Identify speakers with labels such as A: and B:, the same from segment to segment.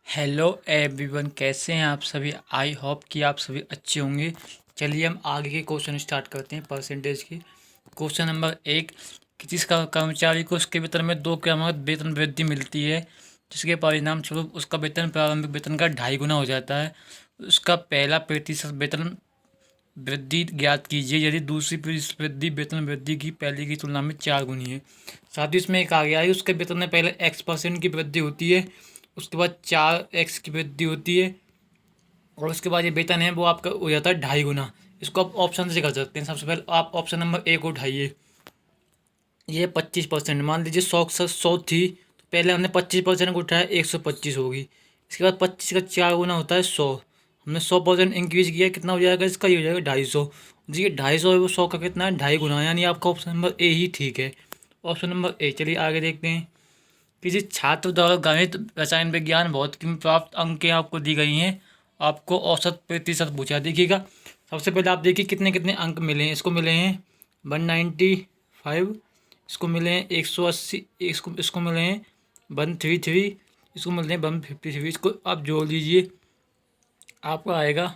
A: Hello everyone, कैसे हैं आप सभी। आई होप कि आप सभी अच्छे होंगे। चलिए हम आगे के क्वेश्चन स्टार्ट करते हैं परसेंटेज की। Question number 1। किसी कर्मचारी को उसके वेतन में 2 क्रमागत वेतन वृद्धि मिलती है, जिसके परिणाम स्वरूप उसका वेतन प्रारंभिक वेतन का 2.5 गुना हो जाता है। उसका पहला प्रतिशत वेतन वृद्धि ज्ञात कीजिए यदि दूसरी प्रतिशत वृद्धि वेतन वृद्धि की पहले की तुलना में 4 गुनी है। साथ ही इसमें एक आ गया है, उसके वेतन में पहले X% की वृद्धि होती है, उसके बाद 4X की वृद्धि होती है, और उसके बाद ये वेतन है वो आपका हो जाता है 2.5 गुना। इसको आप ऑप्शन से कर सकते हैं। सबसे पहले आप ऑप्शन नंबर 1 उठाइए। ये 25%, मान लीजिए 100 थी तो पहले हमने 25% को उठाया, 125 होगी। इसके बाद 25 का 4 गुना होता है 100। हमने 100% इंक्रीज किया, कितना हो जाएगा इसका, ये हो जाएगा 250। देखिए 250 है वो 100 का कितना है, 2.5 गुना, यानी आपका ऑप्शन नंबर ए ही ठीक है। Option number A. चलिए आगे देखते हैं। किसी छात्र द्वारा गणित, रसायन विज्ञान, भौतिकी में प्राप्त अंकें आपको दी गई हैं। आपको औसत प्रतिशत पूछा है। देखिएगा सबसे पहले आप देखिए कितने कितने अंक मिले हैं। इसको मिले हैं 195, इसको मिले हैं 180, इसको इसको मिले हैं 133, इसको मिले हैं 153। इसको आप जोड़ लीजिए, आपका आएगा,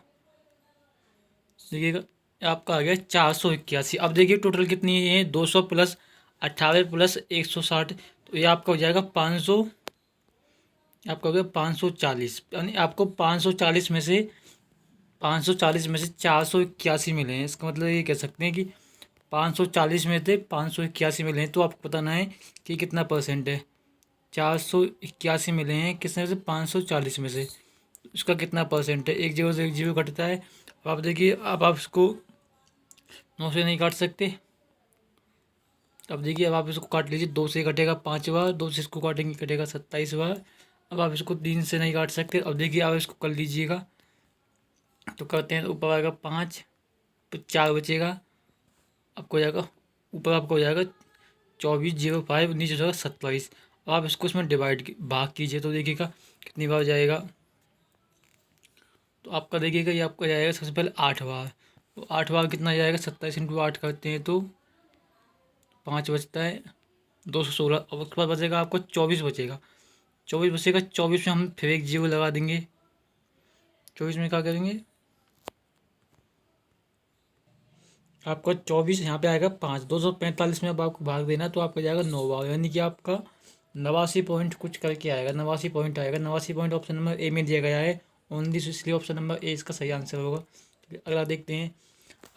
A: देखिएगा आपका आ गया 481। अब देखिए टोटल कितनी है, 200 प्लस 18 प्लस 160, तो ये आपका हो जाएगा 500। आपका हो गया 540, यानी आपको 540 में से 481 मिले हैं। इसका मतलब ये कह सकते हैं कि 540 में से 581 मिले हैं, तो आपको बताना है कि कितना परसेंट है। 481 मिले हैं किसमें से, 540 में से, इसका कितना परसेंट है। एक जीरो से एक जीरो कटता है। अब आप देखिए, अब आप इसको 9 से नहीं काट सकते। अब देखिए, अब आप इसको काट लीजिए, 2 से कटेगा 5 बार, 2 से इसको काटेंगे कटेगा 27 बार। अब आप इसको 3 से नहीं काट सकते। अब देखिए आप इसको कर लीजिएगा, तो करते हैं तो ऊपर आएगा 5, तो 4 बचेगा, आपको हो जाएगा, ऊपर आपको हो जाएगा 2405, नीचे हो जाएगा 27। अब आप इसको इसमें भाग कीजिए, तो देखिएगा कितनी बार जाएगा। तो आपका देखिएगा ये आपका जाएगा सबसे पहले 8 बार, तो 8 बार कितना जाएगा, 27 × 8 करते हैं तो 5 बचता है, 216। अब उसके बाद बचेगा आपको 24 बचेगा। 24 बचेगा, 24 में हम फिर एक जीरो लगा देंगे। 24 में क्या करेंगे, आपका 24 यहाँ पे आएगा 5, 245 में अब आपको भाग देना, तो आपका जाएगा 9 बार, यानी कि आपका 89 पॉइंट कुछ करके आएगा, 89 पॉइंट आएगा। 89 पॉइंट ऑप्शन नंबर ए में दिया गया है ओनली, इसलिए ऑप्शन नंबर ए इसका सही आंसर होगा। तो अगला देखते हैं।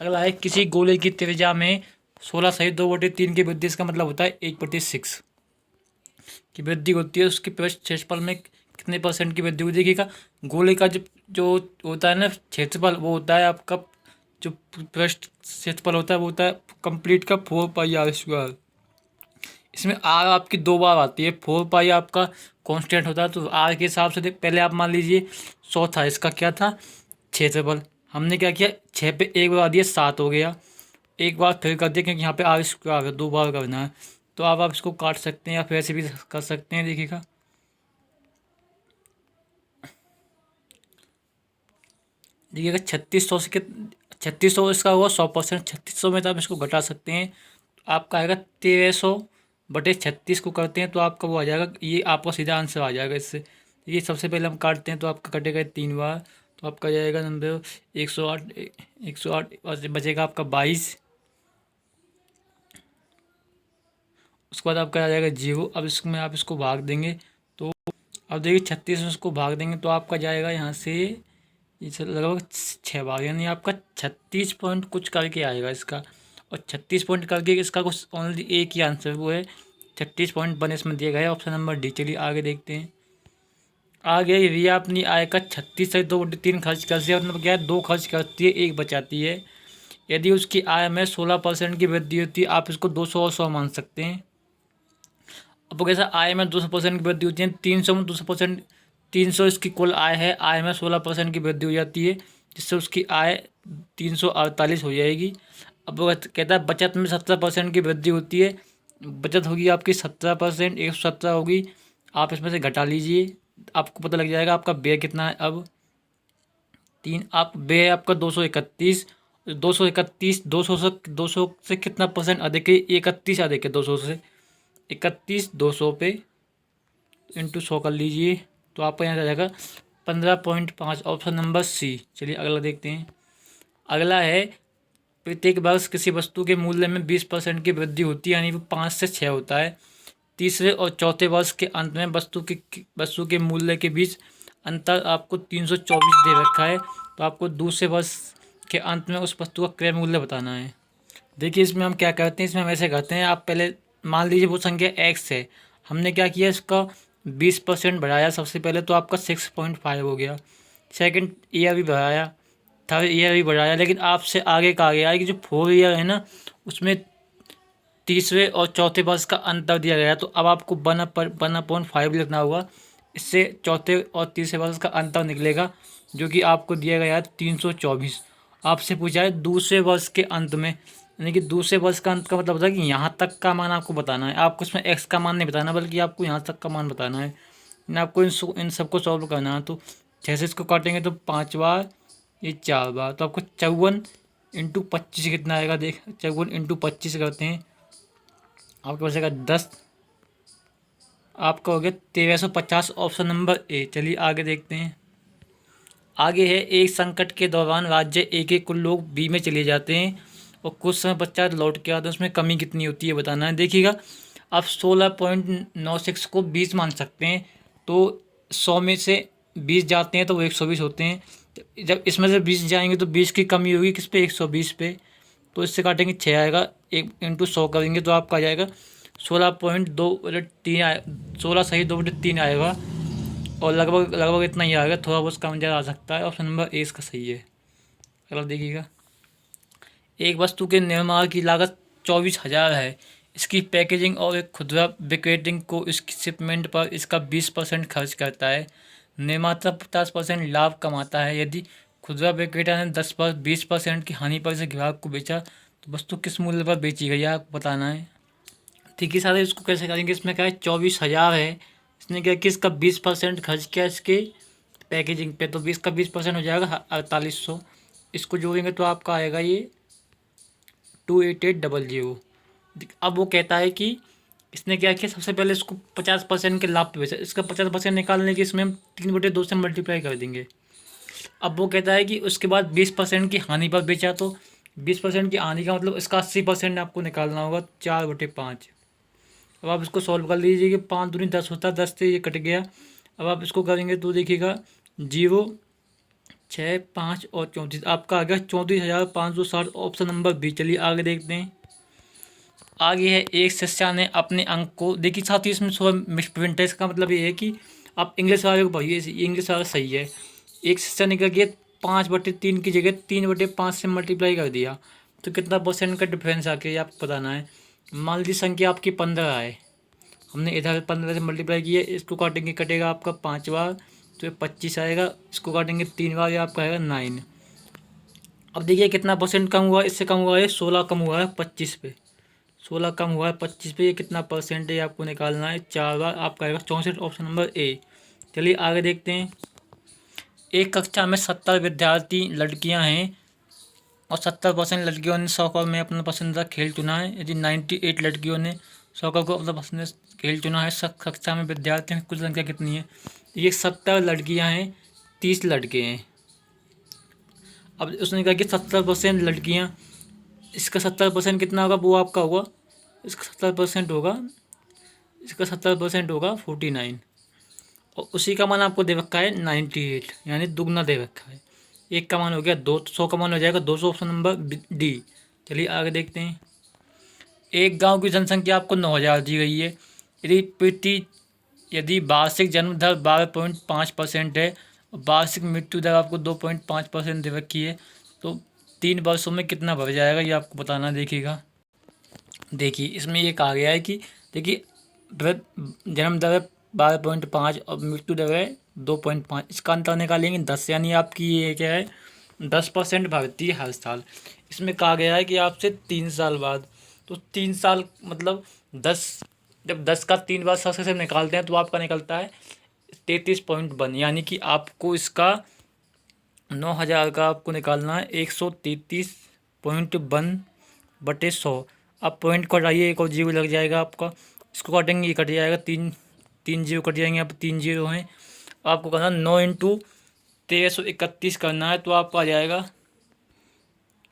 A: अगला है, किसी गोले की त्रिज्या में 16 सहित 2/3 की वृद्धि, इसका मतलब होता है 1/6 की वृद्धि होती है। उसके पृष्ठ क्षेत्रफल में कितने परसेंट की वृद्धि होती है। देखिएगा गोले का जो जो होता है ना क्षेत्रफल, वो होता है आपका, जो पृष्ठ क्षेत्रफल होता है वो होता है कंप्लीट का 4πr²। इसमें आर आपकी 2 बार आती है। 4π आपका कांस्टेंट होता है, तो आर के हिसाब से पहले आप मान लीजिए 100 था, इसका क्या था क्षेत्रफल। हमने क्या किया, 6 पे 1 बढ़ा दिया, 7 हो गया। एक बार फिर कर दिया, क्योंकि यहाँ पे R² 2 बार करना है। तो अब आप इसको काट सकते हैं या फिर ऐसे भी कर सकते हैं। देखिएगा देखिएगा 3600 से 3600 इसका होगा 100%। 3600 में तो आप इसको घटा सकते हैं, तो आपका आएगा 1300/36 को करते हैं तो आपका वो आ जाएगा, ये आपका सीधा आंसर आ जाएगा इससे। ये सबसे पहले हम काटते हैं तो आपका कटेगा 3 बार, तो आपका जाएगा नंबर 108। 108 और बचेगा आपका 22। उसके बाद आपका आ जाएगा 0। अब इसमें आप इसको भाग देंगे, तो अब देखिए 36 में उसको भाग देंगे तो आपका जाएगा यहाँ से इसे लगभग 6 बार, यानी आपका 36 पॉइंट कुछ करके आएगा इसका। और 36 पॉइंट करके इसका कुछ ओनली एक ही आंसर वो है 36.1 इसमें दिया गया है, ऑप्शन नंबर डी। चलिए आगे देखते हैं। आगे रिया अपनी आय का 36 से 2/3 खर्च करती है, मतलब क्या है, 2 खर्च करती है 1 बचाती है। यदि उसकी आय में 16% की वृद्धि होती है, आप इसको 200 और 100 मान सकते हैं। अब कैसा, आय में 200% की वृद्धि होती है, 300 में 200%, 300 इसकी कुल आय है, आय में 16% की वृद्धि हो जाती है, जिससे उसकी आय 348 हो जाएगी। अब वो कहता है बचत में 17% की वृद्धि होती है, बचत होगी आपकी 17%, 117 होगी। आप इसमें से घटा लीजिए, आपको पता लग जाएगा आपका व्यय कितना है। अब 3, आप व्यय आपका 231, 231, 200 से कितना परसेंट अधिक है, 31 अधिक है 200 से। 31 200 पे इंटू 100 कर लीजिए, तो आपका यहाँ आ जाएगा 15.5, ऑप्शन नंबर सी। चलिए अगला देखते हैं। अगला है प्रत्येक वर्ष किसी वस्तु के मूल्य में 20% की वृद्धि होती है, यानी वो 5 से 6 होता है। तीसरे और चौथे वर्ष के अंत में वस्तु के मूल्य के बीच अंतर आपको 324 दे रखा है, तो आपको दूसरे वर्ष के अंत में उस वस्तु का क्रय मूल्य बताना है। देखिए इसमें हम क्या करते हैं, इसमें हम ऐसे करते हैं, आप पहले मान लीजिए वो संख्या x है, हमने क्या किया, इसका 20% बढ़ाया सबसे पहले, तो आपका 6.5 हो गया। सेकंड ईयर भी बढ़ाया, थर्ड ईयर भी बढ़ाया, लेकिन आपसे आगे का आ गया है कि जो 4 ईयर है ना, उसमें तीसरे और चौथे वर्ष का अंतर दिया गया है, तो अब आपको 1/5 लिखना होगा। इससे चौथे और तीसरे वर्ष का अंतर निकलेगा, जो कि आपको दिया गया है 324। आपसे पूछा है दूसरे वर्ष के अंत में, यानी कि दूसरे वर्ष का अंत का मतलब होता है कि यहाँ तक का मान आपको बताना है। आपको इसमें एक्स का मान नहीं बताना, बल्कि आपको यहाँ तक का मान बताना है। आपको इन सबको सॉल्व करना है। तो 6 से इसको काटेंगे तो 5 बार, ये 4 बार, तो आपको 54 × 25 कितना आएगा, देख 54 × 25 करते हैं, आपके पास आएगा 10, आपका हो गया 1350, ऑप्शन नंबर ए। चलिए आगे देखते हैं। आगे है, एक संकट के दौरान राज्य ए के कुल लोग बी में चले जाते हैं और कुछ समय पश्चात लौट के आते हैं, उसमें कमी कितनी होती है बताना है। देखिएगा आप 16.96 को 20 मान सकते हैं, तो 100 में से 20 जाते हैं तो वो 120 होते हैं। जब इसमें से 20 जाएंगे तो 20 की कमी होगी किस पे, 120 पे, तो इससे काटेंगे 6 आएगा, 1 × 100 करेंगे तो आपका आ जाएगा 16.2/3 आए, 16 सही 2/3 आएगा, और लगभग लगभग इतना ही आएगा, थोड़ा बहुत कम ज़्यादा आ सकता है। ऑप्शन नंबर ए इसका सही है। अगला देखिएगा, एक वस्तु के निर्माण की लागत 24,000 है, इसकी पैकेजिंग और एक खुदरा विक्रेटिंग को इसकी शिपमेंट पर इसका 20% खर्च करता है। निर्माता 50% लाभ कमाता है। यदि खुदरा विक्रेता ने 20% की हानि पर इसे ग्राहक को बेचा, तो वस्तु किस मूल्य पर बेची गई है आपको बताना है। ठीक है सारे, इसको कैसे करेंगे, इसमें क्या है 24,000 है, इसने क्या कि इसका 20% खर्च किया इसके पैकेजिंग पे, तो 20 का 20% हो जाएगा 4800। इसको जोड़ेंगे तो आपका आएगा ये 28800। अब वो कहता है कि इसने क्या किया, सबसे पहले इसको 50% के लाभ पे बेचा, इसका 50% निकालने के इसमें हम 3/2 से मल्टीप्लाई कर देंगे। अब वो कहता है कि उसके बाद 20% की हानि पर बेचा, तो 20% की हानि का मतलब इसका 80% आपको निकालना होगा, 4/5। अब आप इसको सॉल्व कर लीजिए कि 5 दूनी 10 होता है, 10 से ये कट गया। अब आप इसको करेंगे तो देखिएगा 0, 6, 5 और 34, आपका आ गया 34,560, ऑप्शन नंबर बी। चलिए आगे देखते हैं। आगे है, एक शिष्या ने अपने अंक को, देखिए साथ ही इसमें थोड़ा मिसप्रिंट है, इसका मतलब ये है कि आप इंग्लिश वाले को पढ़िए, इंग्लिश वाला सही है। एक शिष्या ने क्या किया, 5/3 की जगह 3/5 से मल्टीप्लाई कर दिया, तो कितना परसेंट का डिफरेंस आ गया आपको बताना है। मान लीजिए संख्या आपकी 15 है, हमने इधर 15 से मल्टीप्लाई किया, इसको काटेंगे कटेगा आपका 5 बार, तो ये 25 आएगा। इसको काटेंगे 3 बार, ये आपका आएगा 9। अब देखिए कितना परसेंट कम हुआ, इससे कम हुआ है 16 कम हुआ है 25 पे, 16 कम हुआ है 25 पे, ये कितना परसेंट है आपको निकालना है, 4 बार, आपका आएगा 64, ऑप्शन नंबर ए। चलिए आगे देखते हैं। एक कक्षा में 70 विद्यार्थी लड़कियां हैं और 70% लड़कियों ने सॉकर में अपना पसंदीदा खेल चुना है। यदि 98 लड़कियों ने सॉकर को अपना पसंदीदा खेल चुना है, सब कक्षा में विद्यार्थियों की कुल संख्या कितनी है। ये 70 लड़कियां हैं, 30 लड़के हैं। अब उसने कहा कि 70% लड़कियां, इसका 70% कितना होगा, वो आपका होगा, इसका 70% होगा, इसका 70% होगा 49, और उसी का मान आपको दे रखा है 98, यानी दुगना दे रखा है। एक का मान हो गया 200 का मान हो जाएगा 200, ऑप्शन नंबर डी। चलिए आगे देखते हैं। एक गांव की जनसंख्या आपको 9,000 दी गई है। यदि वार्षिक जन्म दर 12.5% है और वार्षिक मृत्यु दर आपको 2.5% दे रखी है, तो 3 वर्षों में कितना बढ़ जाएगा ये आपको बताना। देखिएगा, देखिए इसमें ये कहा गया है कि देखिए जन्म दर है 12.5 और मृत्यु दर है 2.5, इसका अंतर निकालेंगे 10, यानी आपकी ये क्या है 10% बढ़ती है हर साल। इसमें कहा गया है कि आपसे 3 साल बाद, तो 3 साल मतलब 10, जब 10 का 3 बार 100 से निकालते हैं तो आपका निकलता है 33.1, यानी कि आपको इसका 9,000 का आपको निकालना है 133.1/100। अब पॉइंट कटाइए, एक और जीरो लग जाएगा आपका, इसको काटेंगे ये कट जाएगा, तीन जीरो कट जाएंगे, अब 3 जीरो हैं। आपको करना 9 × 1331 करना है, तो आपका आ जाएगा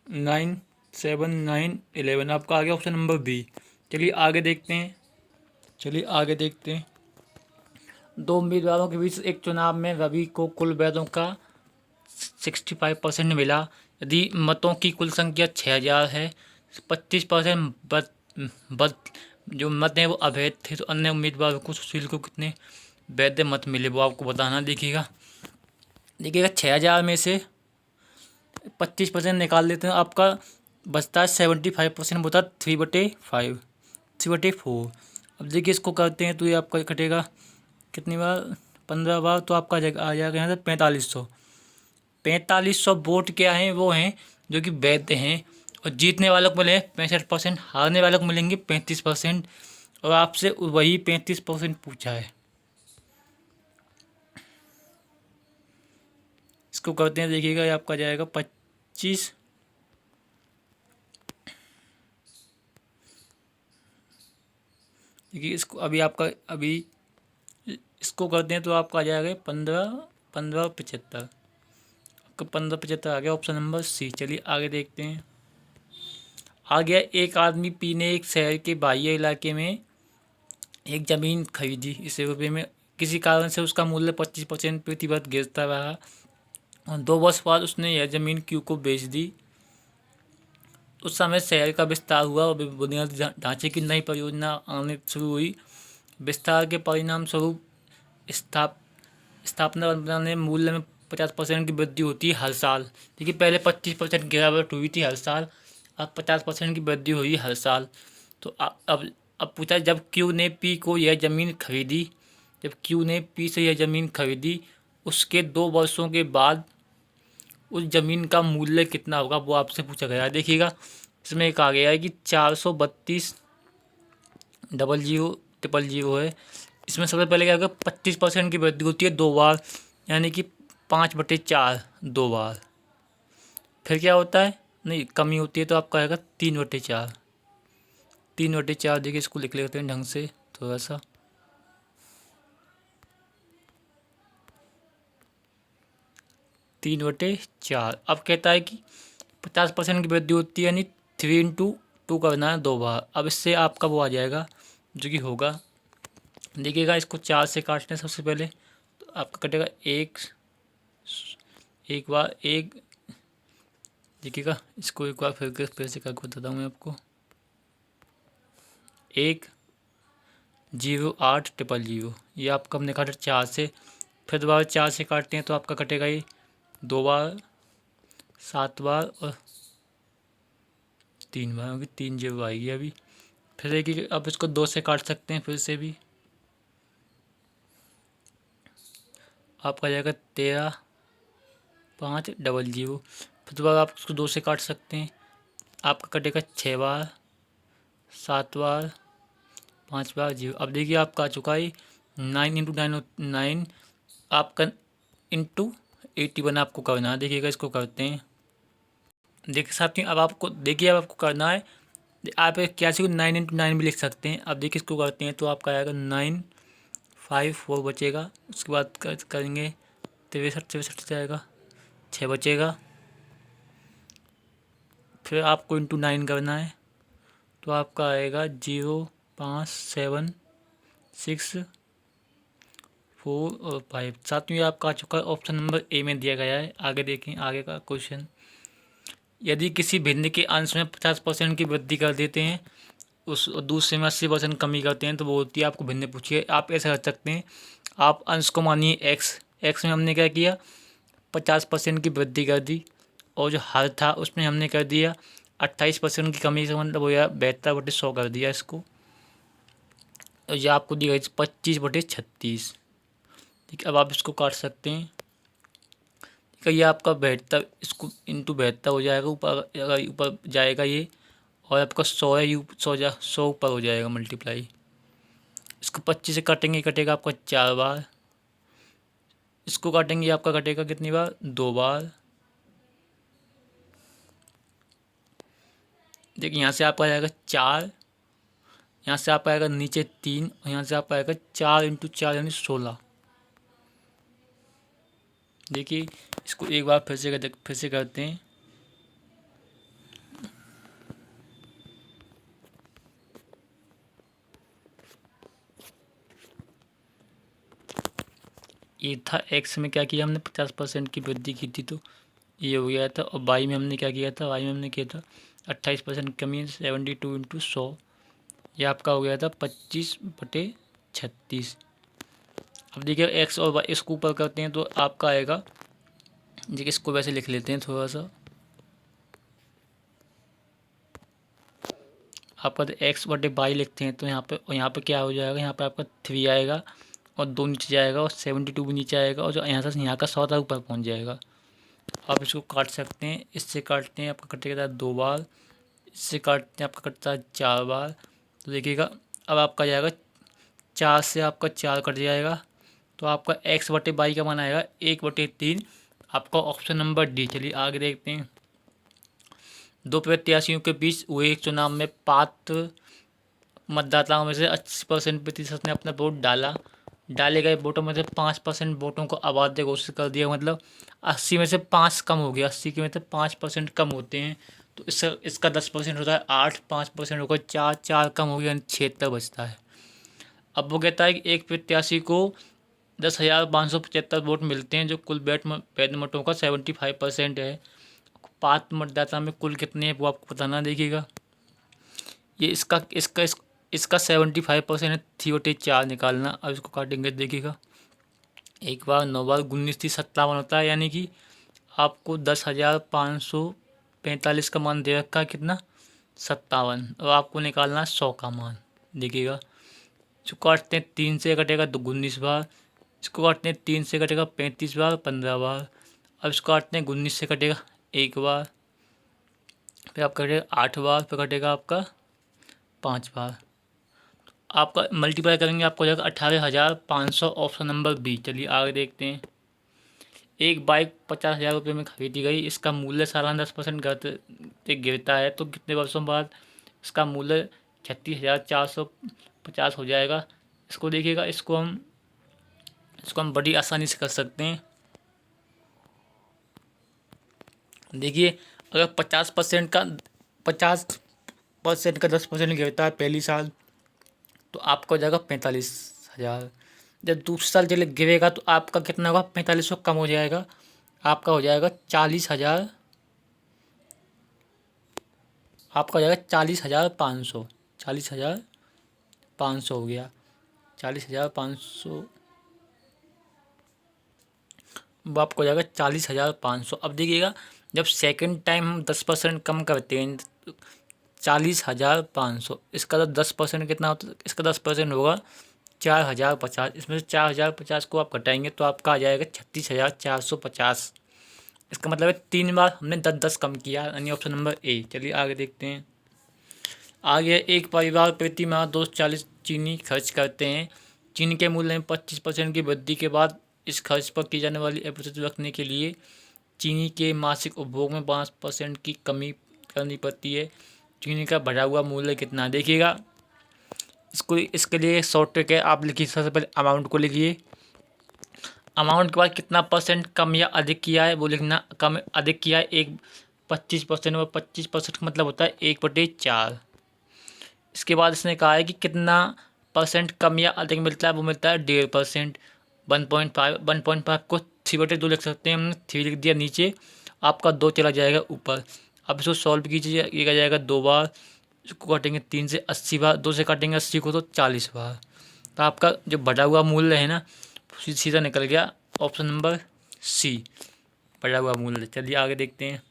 A: 9 7 9 11। आपका आ गया ऑप्शन नंबर बी। चलिए आगे देखते हैं। दो उम्मीदवारों के बीच एक चुनाव में रवि को कुल वोटों का 65% मिला। यदि मतों की कुल संख्या 6000 है, 25% जो मत हैं वो अवैध थे, तो अन्य उम्मीदवारों को सुशील को कितने वैध मत मिले वो आपको बताना। देखिएगा 6000 में से 25% निकाल देते हैं, आपका बचता है 75%, बता 3/5 3/4। अब देखिए इसको करते हैं तो ये आपका कटेगा कितनी बार, 15 बार, तो आपका आ जाएगा यहाँ से 4500 वोट क्या हैं, वो हैं जो कि वैध हैं। और जीतने वालों को मिले 65%, हारने वालों को मिलेंगे 35%। और आपसे वही 35% पूछा है। इसको करते हैं, देखिएगा ये आपका जाएगा 25। देखिए इसको अभी इसको करते हैं तो आपका आ जाएगा 15 15 75। आपका 15 75 आ गया ऑप्शन नंबर सी। चलिए आगे देखते हैं। आ गया, एक आदमी पी ने एक शहर के बाह्य इलाके में एक ज़मीन खरीदी। इस रुपये में किसी कारण से उसका मूल्य 25% प्रतिवर्ष गिरता रहा और 2 वर्ष बाद उसने यह ज़मीन क्यू को बेच दी। उस समय शहर का विस्तार हुआ और बुनियादी ढांचे की नई परियोजना आने शुरू हुई। विस्तार के परिणाम स्वरूप स्थापना बनाने मूल्य में 50% की वृद्धि होती है हर साल। देखिए पहले 25% गिरावट हुई थी हर साल, अब 50% की वृद्धि हुई हर साल। तो अब पूछा, जब क्यू ने पी को यह ज़मीन खरीदी, उसके 2 वर्षों के बाद उस ज़मीन का मूल्य कितना होगा वो आपसे पूछा गया है। देखिएगा इसमें एक आ गया है कि 432,000,000 है। इसमें सबसे पहले क्या होगा, 25% की वृद्धि होती है 2 बार, यानी कि 5/4 2 बार। फिर क्या होता है, नहीं कमी होती है तो आपका आएगा 3/4 3/4। देखिए इसको लिख लेते हैं ढंग से थोड़ा सा। 3/4। अब कहता है कि 50% की वृद्धि होती है, यानी 3 × 2 करना है 2 बार। अब इससे आपका वो आ जाएगा जो कि होगा। देखिएगा इसको 4 से काटने सबसे पहले, तो आपका कटेगा एक बार एक। देखिएगा इसको एक बार फिर से करके बताता हूँ मैं आपको। 1,08,000,000 ये आपका हमने काटा 4 से। फिर दोबारा 4 से काटते हैं तो आपका कटेगा ये 2 बार, 7 बार और 3 बार, होगी 3 0 आएगी अभी। फिर देखिए अब इसको 2 से काट सकते हैं फिर से भी, आपका जाएगा 13,500,000। फिर दोबारा आप इसको 2 से काट सकते हैं, आपका कटेगा 6 बार, 7 बार, 5 बार 0। अब देखिए आपका आ चुका है 9 × 9 आपका इंटू 81 आपको करना है। देखिएगा इसको करते हैं। देखिए साथियों अब आपको करना है, आप क्या को 9 × 9 भी लिख सकते हैं। अब देखिए इसको करते हैं तो आपका आएगा 9 5 4 बचेगा। उसके बाद करेंगे 63 जाएगा, 6 बचेगा। फिर आपको इंटू 9 करना है तो आपका आएगा 0 5 7 6 4 और 5। सातवीं आपका आ चुका है, ऑप्शन नंबर ए में दिया गया है। आगे देखें आगे का क्वेश्चन। यदि किसी भिन्न के अंश में 50% की वृद्धि कर देते हैं, उस दूसरे में 80% कमी करते हैं, तो वो होती है आपको भिन्न पूछिए। आप ऐसा कर सकते हैं, आप अंश को मानिए एक्स में हमने क्या किया 50% की वृद्धि कर दी, और जो हर था उसमें हमने कर दिया 28% की कमी से मतलब हो गया 72/100 कर दिया इसको। और ये आपको दी गई 25/36। ठीक है, अब आप इसको काट सकते हैं। ठीक है, ये आपका 72 इसको इंटू 72 हो जाएगा, ऊपर जाएगा ये, और आपका 100 है 100 ऊपर हो जाएगा मल्टीप्लाई। इसको 25 से काटेंगे, कटेगा आपका 4 बार। इसको काटेंगे आपका कटेगा कितनी बार, 2 बार। देखिए यहाँ से आपका आएगा 4, यहाँ से आपका आएगा नीचे 3, और यहाँ से आपका आएगा 4 × 4 यानी 16। देखिए इसको एक बार फिर से करते हैं। ये था एक्स में, क्या किया हमने 50% की वृद्धि की थी तो ये हो गया था। और वाई में हमने क्या किया था, वाई में हमने किया था 28% कमी, 72 × 100, ये आपका हो गया था 25/36। अब देखिए एक्स और वाई इसको ऊपर करते हैं तो आपका आएगा, देखिए इसको वैसे लिख लेते हैं थोड़ा सा। आपका एक्स बटे वाई लिखते हैं तो यहाँ पे क्या हो जाएगा, यहाँ पे आपका 3 आएगा और 2 नीचे जाएगा और 72 भी नीचे आएगा और जो यहाँ से यहाँ का 100 तक ऊपर पहुँच जाएगा। आप इसको काट सकते हैं, इससे काटते हैं आपका कटेगा 2 बार, इससे काटते हैं आपका कटता है 4 बार। तो देखिएगा अब आपका जाएगा 4 से आपका 4 कट जाएगा तो आपका एक्स बटे वाई का मान आएगा 1/3, आपका ऑप्शन नंबर डी। चलिए आगे देखते हैं। दो प्रत्याशियों के बीच हुए एक चुनाव में पात्र मतदाताओं में से 80% ने अपना वोट डाला। डाले गए वोटों में से 5% वोटों को अबाध्य घोषित कर दिया, मतलब 80 में से 5 कम हो गया। 80 के में से 5% कम होते हैं तो इसका 10% होता है 8, 5% होगा 4, 4 कम हो गया 76 बचता है। अब वो कहता है कि एक प्रत्याशी को 10,575 वोट मिलते हैं जो कुल वैध मतों का 75% है। पात्र मतदाता में कुल कितने हैं वो आपको बताना। देखिएगा ये इसका 75% है, 3/4 निकालना। अब इसको काटेंगे, देखिएगा 1 बार 9 बार 19 30 57 होता है, यानी कि आपको 10,545 का मान दे रखा है, कितना 57। और आपको निकालना है 100 का मान। देखिएगा इसको काटते हैं 3 से कटेगा तो 19 बार, इसको काटते हैं 3 से कटेगा 35 बार 15 बार। अब इसको काटते हैं 19 से कटेगा 1 बार, फिर आपका कटेगा 8 बार, फिर कटेगा आपका 5 बार। आपका मल्टीप्लाई करेंगे आपको हो जाएगा 18,500, ऑप्शन नंबर बी। चलिए आगे देखते हैं। एक बाइक 50,000 रुपये में खरीदी गई, इसका मूल्य सालाना 10% गिरता है तो कितने वर्षों बाद इसका मूल्य 36,450 हो जाएगा। इसको देखिएगा, इसको हम बड़ी आसानी से कर सकते हैं। देखिए अगर 50% का 10% गिरता है पहली साल तो आपका हो जाएगा 45,000। जब दूसरे साल चले गिरेगा तो आपका कितना होगा, 4500 कम हो जाएगा, आपका हो जाएगा 40,000। आपका हो जाएगा 40,500, 40,500 हो गया, 40,500। वो आपको हो जाएगा 40,500। अब देखिएगा जब सेकंड टाइम हम 10% कम करते हैं 40,500, इसका तो 10% कितना होता है, इसका 10% होगा 4,050। इसमें से 4,050 को आप घटाएंगे तो आपका आ जाएगा 36,450। इसका मतलब है 3 बार हमने 10-10 कम किया, यानी ऑप्शन नंबर ए। चलिए आगे देखते हैं। आगे एक परिवार प्रति माह 240 चीनी खर्च करते हैं। चीनी के मूल्य में 25% की वृद्धि के बाद इस खर्च पर की जाने वाली अप्रचलित रखने के लिए चीनी के मासिक उपभोग में 5% की कमी करनी पड़ती है। चीनी का बढ़ा हुआ मूल्य कितना, देखिएगा इसके लिए शॉर्ट ट्रिक है। आप लिखिए, सबसे पहले अमाउंट को लिखिए, अमाउंट के बाद कितना परसेंट कम या अधिक किया है वो लिखना। कम अधिक किया है 25%, और 25% का मतलब होता है 1/4। इसके बाद इसने कहा है कि कितना परसेंट कम या अधिक मिलता है, वो मिलता है 1.5%। 1.5 को 3/2 लिख सकते हैं, हमने 3 लिख दिया नीचे, आपका 2 चला जाएगा ऊपर। अब इसको सॉल्व कीजिए, ये आ जाएगा 2 बार, इसको काटेंगे 3 से 80 बार, 2 से काटेंगे 80 को तो 40 बार। तो आपका जो बढ़ा हुआ मूल्य है ना सीधा निकल गया, ऑप्शन नंबर सी, बढ़ा हुआ मूल्य। चलिए आगे देखते हैं।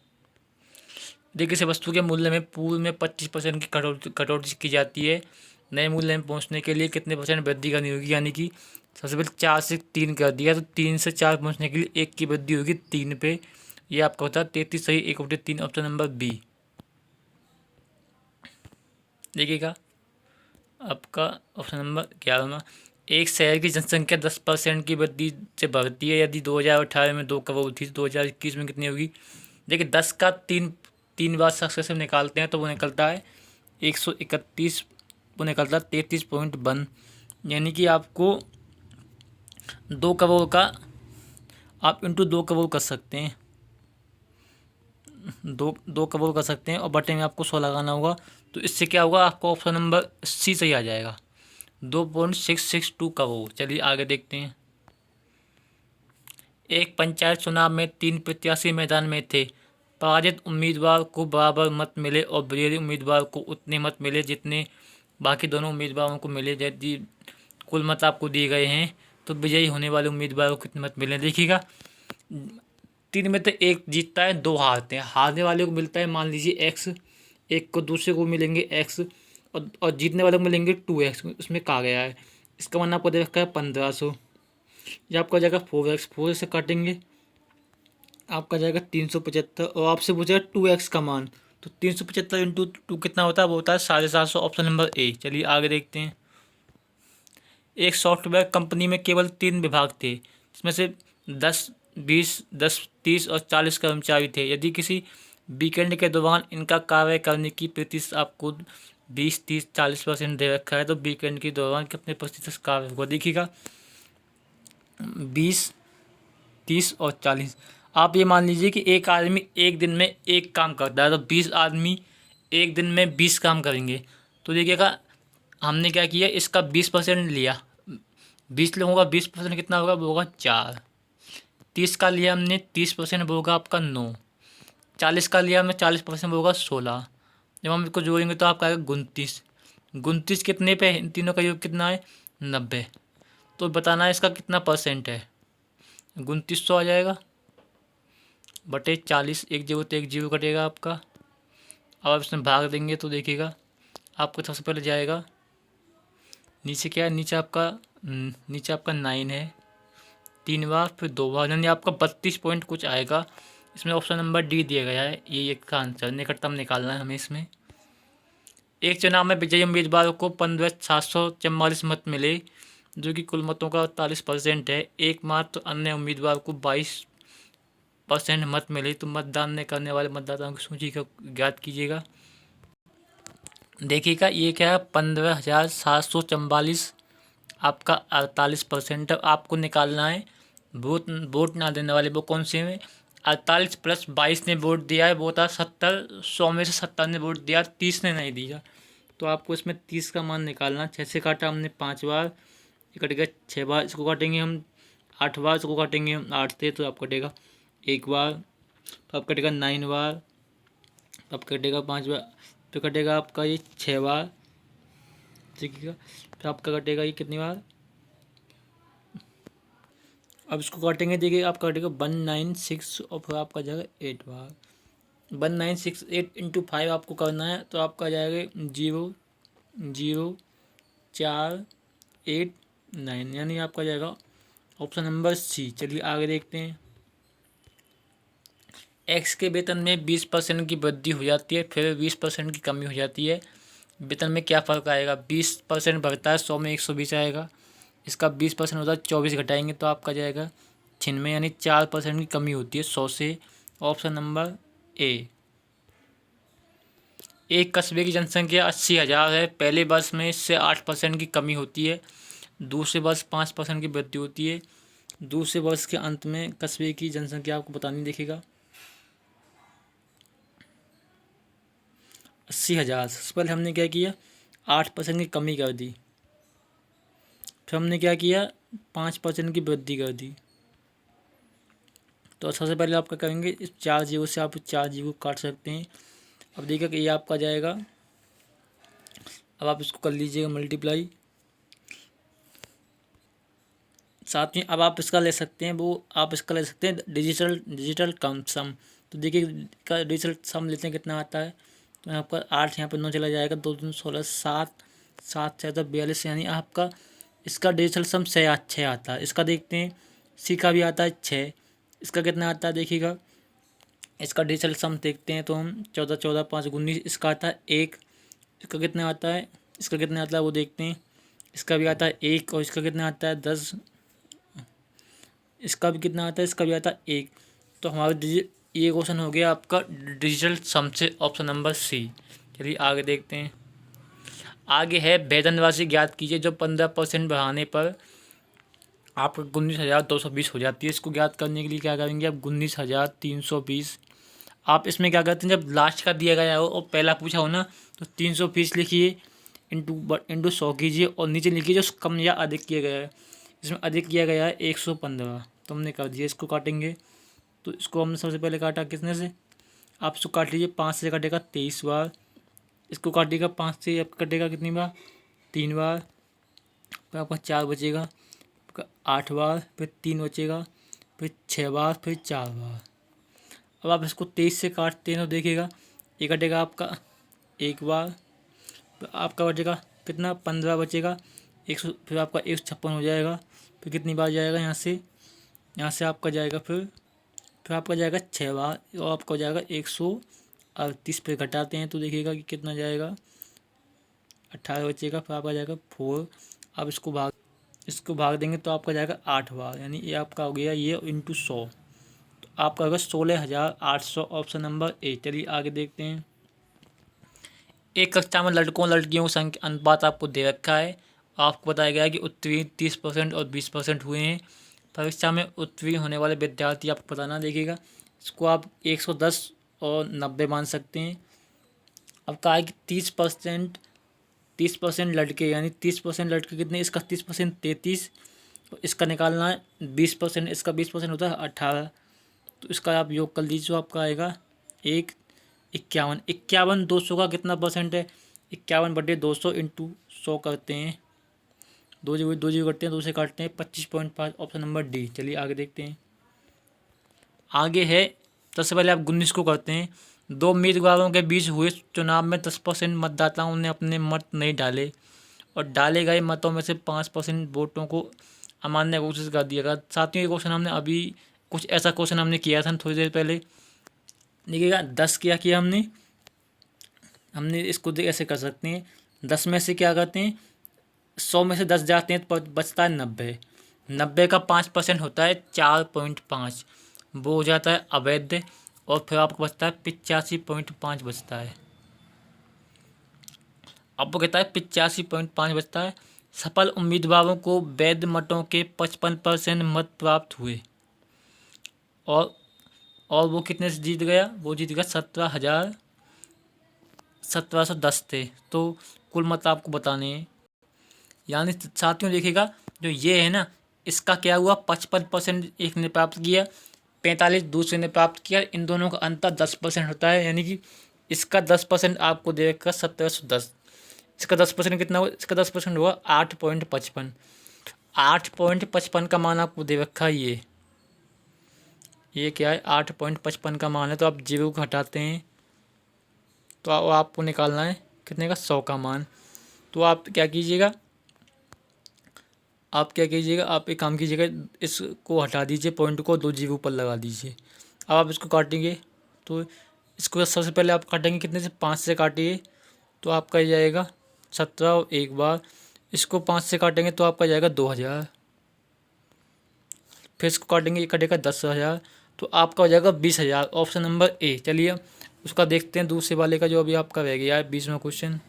A: देखिए किसी वस्तु के मूल्य में पूर्व में 25% की कटौती की जाती है, नए मूल्य में पहुंचने के लिए कितने परसेंट वृद्धि करनी होगी, यानी कि सबसे पहले 4 से 3 कर दिया तो 3 से 4 पहुंचने के लिए 1 की वृद्धि होगी 3 पे, ये आपका होता है 33 सही, 1/3, ऑप्शन नंबर बी। देखिएगा आपका ऑप्शन नंबर 11। एक शहर की जनसंख्या 10% की वृद्धि से बढ़ती है, यदि 2018 में 2 करोड़ थी तो 2021 में कितनी होगी। देखिए 10 का 3 बार सक्सेसिव निकालते हैं तो वो निकलता है 131, वो निकलता है 33.1, यानी कि आपको 2 करोड़ का आप इंटू 2 करोड़ कर सकते हैं, 2 करोड़ कर सकते हैं और बटे में आपको 100 लगाना होगा। तो इससे क्या होगा, आपको ऑप्शन नंबर सी सही आ जाएगा, 2.662 करोड़। चलिए आगे देखते हैं। एक पंचायत चुनाव में 3 प्रत्याशी मैदान में थे। पराजित उम्मीदवार को बराबर मत मिले और विजयी उम्मीदवार को उतने मत मिले जितने बाकी दोनों उम्मीदवारों को मिले। यदि कुल मत आपको दिए गए हैं तो विजयी होने वाले उम्मीदवार को कितने मत मिले। देखिएगा, 3 में से 1 जीतता है, 2 हारते हैं। हारने वाले को मिलता है मान लीजिए एक्स, एक को दूसरे को मिलेंगे एक्स और जीतने वाले को मिलेंगे 2x। उसमें कहा गया है, इसका मान आपको दे रखा है 1500। ये आपका जाएगा 4x, 4 से काटेंगे आपका जाएगा 375 और आपसे पूछेगा 2x का मान। तो 375 इंटू 2 कितना होता है, वो होता है 750, ऑप्शन नंबर ए। चलिए आगे देखते हैं। एक सॉफ्टवेयर कंपनी में केवल 3 विभाग थे, इसमें से 10, 20, 10, 30 और 40 कर्मचारी थे। यदि किसी वीकेंड के दौरान इनका कार्य करने की प्रतिशत आपको 20, 30, 40% दे रखा है, तो वीकेंड के दौरान कितने प्रतिशत कार्य होगा। देखिएगा, 20, 30 और 40। आप ये मान लीजिए कि एक आदमी एक दिन में एक काम करता है, तो 20 आदमी एक दिन में 20 काम करेंगे। तो देखिएगा, हमने क्या किया, इसका 20% लिया, 20 लोगों का 20% कितना होगा, वो होगा 4। 30 का लिया हमने 30%, वो होगा आपका 9। 40 का लिया हमने 40%, वो होगा 16। जब हम इसको जोड़ेंगे तो आपका आएगा 29। 29 कितने पे, इन तीनों का योग कितना है, 90। तो बताना है इसका कितना परसेंट है, 2900 आ जाएगा बटे 40। एक जीरो तो एक जीरो कटेगा आपका। अब आप इसमें भाग देंगे तो देखिएगा, आपको सबसे पहले जाएगा नीचे, क्या है नीचे आपका 9 है, 3 बार फिर 2 बार, यानी आपका 32 पॉइंट कुछ आएगा। इसमें ऑप्शन नंबर डी दिया गया है, ये एक का आंसर निकटतम निकालना है हमें इसमें। एक चुनाव में विजयी उम्मीदवार को 15,744 मत मिले, जो कि कुल मतों का 48% है। एकमात्र अन्य उम्मीदवार को 22% मत मिले। तो मतदान न करने वाले मतदाताओं की सूची का ज्ञात कीजिएगा। देखिएगा, ये क्या है, 15,744 आपका 48%। आपको निकालना है वोट ना देने वाले, वो कौन से में 48 प्लस 22 ने वोट दिया है, वो था 70। 100 में से 70 ने वोट दिया, 30 ने नहीं दिया। तो आपको इसमें 30 का मान निकालना। 6 से काटा हमने 5 बार, ये कटेगा 6 बार। इसको काटेंगे हम 8 बार, इसको काटेंगे हम 8 से, तो आप कटेगा 1 बार। तो आप कटेगा 9 बार, तो आप कटेगा 5 बार, तो कटेगा आपका ये 6 बार। ठीक है, फिर आपका कटेगा ये कितनी बार, अब इसको काटेंगे। देखिए, आपका कटेगा 196 और फिर आपका जाएगा 8 बार। 1968 इंटू 5 आपको करना है, तो आपका जाएगा 00489, यानी आपका जाएगा ऑप्शन नंबर सी। चलिए आगे देखते हैं। एक्स के वेतन में 20% की वृद्धि हो जाती है, फिर 20% की कमी हो जाती है। वेतन में क्या फ़र्क आएगा, 20% बढ़ता है, 100 में 120 आएगा। इसका 20% होता है, 24 घटाएंगे तो आपका जाएगा 96, यानी 4% की कमी होती है 100 से। Option number A. एक कस्बे की जनसंख्या 80,000 है। पहले वर्ष में इससे 8% की कमी होती है, दूसरे वर्ष 5% की वृद्धि होती है। दूसरे वर्ष के अंत में कस्बे की जनसंख्या आपको बतानी। देखिएगा, 80,000। सबसे पहले हमने क्या किया, 8% की कमी कर दी, फिर हमने क्या किया, 5% की वृद्धि कर दी। तो सबसे पहले आपका करेंगे, इस 4 जीरो से आप 4 जीरो काट सकते हैं। अब देखिए कि ये आपका जाएगा, अब आप इसको कर लीजिएगा मल्टीप्लाई। साथ में अब आप इसका ले सकते हैं, वो आप इसका ले सकते हैं डिजिटल कम सम। तो देखिए का डिजिटल सम लेते हैं, कितना आता है, तो आपका 8 यहाँ पर 9 चला जाएगा, 2 दूनी 16, 7, 7 से 42, यानी आपका इसका डिजिटल सम 6 आता है। इसका देखते हैं, सी का भी आता है 6। इसका कितना आता है, देखिएगा इसका डिजिटल सम देखते हैं तो हम 14, 14, 5, 19। इसका आता है 1। इसका कितना आता है, इसका कितना आता है वो देखते हैं। इसका भी आता है 1 और इसका कितना आता है 10। इसका भी कितना आता है, इसका भी आता है 1। तो हमारा ये क्वेश्चन हो गया आपका डिजिटल सम से, ऑप्शन नंबर सी। चलिए आगे देखते हैं। आगे है वेतन राशि ज्ञात कीजिए जो 15% बढ़ाने पर आपका 19,220 हो जाती है। इसको ज्ञात करने के लिए क्या करेंगे आप, 19,320। आप इसमें क्या करते हैं, जब लास्ट का दिया गया हो और पहला पूछा हो ना, तो 320 लिखिए, इंटू 100 कीजिए और नीचे लिखिए जो कम या अधिक किया गया है। इसमें अधिक किया गया है 115, तो हमने कर दिया। इसको काटेंगे तो इसको हमने सबसे पहले काटा किसने से, आप इसको काट लीजिए। 5 से कटेगा 23 बार, इसको काटिएगा 5 से आपका कटेगा कितनी बार, 3 बार, फिर आपका 4 बचेगा, आपका 8 बार, फिर 3 बचेगा, फिर 6 बार, फिर 4 बार। अब आप इसको 23 से काटते हैं तो देखिएगा ये कटेगा आपका 1 बार, तो आपका बचेगा कितना, 15 बचेगा, 100, फिर आपका 156 हो जाएगा। फिर कितनी बार जाएगा यहाँ से आपका जाएगा, फिर आपका जाएगा 6 बार और आपका हो जाएगा 138 पे घटाते हैं तो देखिएगा कि कितना जाएगा, 18 बचेगा, फिर आपका जाएगा 4। अब इसको भाग देंगे तो आपका जाएगा 8 बार, यानी ये आपका हो गया ये इंटू 100, तो आपका होगा 16,800, ऑप्शन नंबर ए। चलिए आगे देखते हैं। एक कक्षा में लड़कों लड़कियों की संख्या अनुपात आपको दे रखा है। आपको बताया गया है कि उत्तीर्ण 30% और 20% हुए हैं। परीक्षा में उत्तीर्ण होने वाले विद्यार्थी आपको बताना, देखिएगा इसको आप 110 और 90 मान सकते हैं। अब कहा है कि 30% लड़के, यानी 30% लड़के कितने, इसका 30% 33, तो इसका निकालना है 20%, इसका 20% होता है 18, तो इसका आप योग कर लीजिए जो आपका आएगा 51। 51 200 का कितना परसेंट है, 51/200 इंटू 100 करते हैं, दो जीरो करते हैं, 2 से काटते हैं, 25.5, ऑप्शन नंबर डी। चलिए आगे देखते हैं। आगे है, सबसे पहले आप 19 को करते हैं। 2 उम्मीदवारों के बीच हुए चुनाव में 10% मतदाताओं ने अपने मत नहीं डाले और डाले गए मतों में से 5% वोटों को अमान्य घोषित कर दिया गया। साथियों ये क्वेश्चन हमने अभी कुछ ऐसा क्वेश्चन हमने किया था थोड़ी देर पहले। देखिएगा 10 क्या किया हमने इसको ऐसे कर सकते हैं, 10 में से क्या करते हैं, 100 में से 10 जाते हैं तो बचता है 90। 90 का 5% होता है 4.5, वो हो जाता है अवैध, और फिर आपको बचता है 85.5 बचता है। आपको कहता है 85.5 बचता है। सफल उम्मीदवारों को वैध मतों के 55% मत प्राप्त हुए और वो कितने से जीत गया, वो जीत गया 17,1710 थे। तो कुल मत आपको बताने हैं, यानी साथियों देखिएगा जो ये है ना, इसका क्या हुआ, 55% एक ने प्राप्त किया, 45 दूसरे ने प्राप्त किया, इन दोनों का अंतर 10% होता है, यानी कि इसका 10% आपको दे रखा 1710, इसका 10% कितना हुआ, इसका 10% हुआ 8.55। 8.55 का मान आपको दे रखा है, ये क्या है, 8.55 का मान है, तो आप जीरो को हटाते हैं तो आपको निकालना है कितने का, 100 का मान। तो आप क्या कीजिएगा, आप एक काम कीजिएगा, इसको हटा दीजिए, पॉइंट को 2 जीरो पर लगा दीजिए। अब आप इसको काटेंगे तो इसको सबसे पहले आप काटेंगे कितने से, 5 से काटिए तो आपका ये जाएगा 17 और 1 बार, इसको 5 से काटेंगे तो आपका जाएगा 2000, फिर इसको काटेंगे ये कटेगा 10,000, तो आपका हो जाएगा 20,000, ऑप्शन नंबर ए। चलिए उसका देखते हैं दूसरे वाले का जो अभी आपका रह गया है 20वां क्वेश्चन।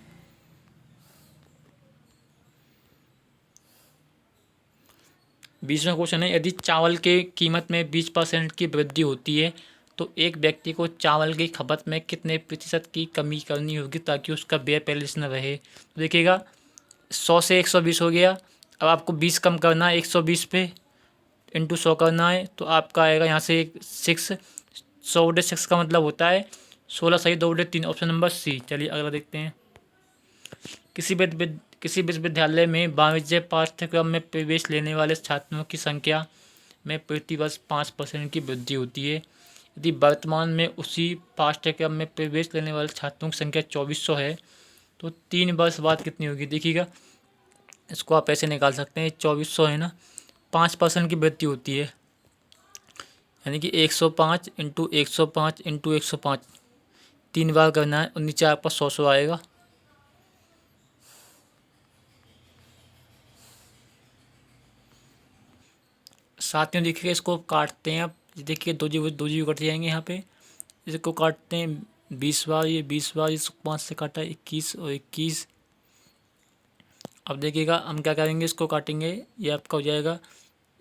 A: 20वां क्वेश्चन है, यदि चावल के कीमत में 20% की वृद्धि होती है तो एक व्यक्ति को चावल की खपत में कितने प्रतिशत की कमी करनी होगी ताकि उसका व्यय पहले से न रहे। तो देखिएगा 100 से 120 हो गया, अब आपको 20 कम करना है, 120 पे इंटू 100 करना है, तो आपका आएगा यहाँ से 6, 100/6 का मतलब होता है 16 सही 2/3, ऑप्शन नंबर सी। चलिए अगला देखते हैं। किसी विश्वविद्यालय में वाणिज्य पाठ्यक्रम में प्रवेश लेने वाले छात्रों की संख्या में प्रतिवर्ष 5% की वृद्धि होती है। यदि वर्तमान में उसी पाठ्यक्रम में प्रवेश लेने वाले छात्रों की संख्या 2400 है तो 3 वर्ष बाद कितनी होगी। देखिएगा इसको आप ऐसे निकाल सकते हैं, 2400 है ना, 5% की वृद्धि होती है, यानी कि 105 इंटू 105 इंटू 105, 3 बार करना है और नीचे आपका 100 आएगा। साथियों देखिए इसको काटते हैं, आप देखिए दो जीरो कट जाएंगे यहाँ पे, इसको काटते हैं 20 बार, ये 20 बार, इसको 5 से काटा 21 और 21। अब देखिएगा हम क्या करेंगे, इसको काटेंगे, ये आपका हो जाएगा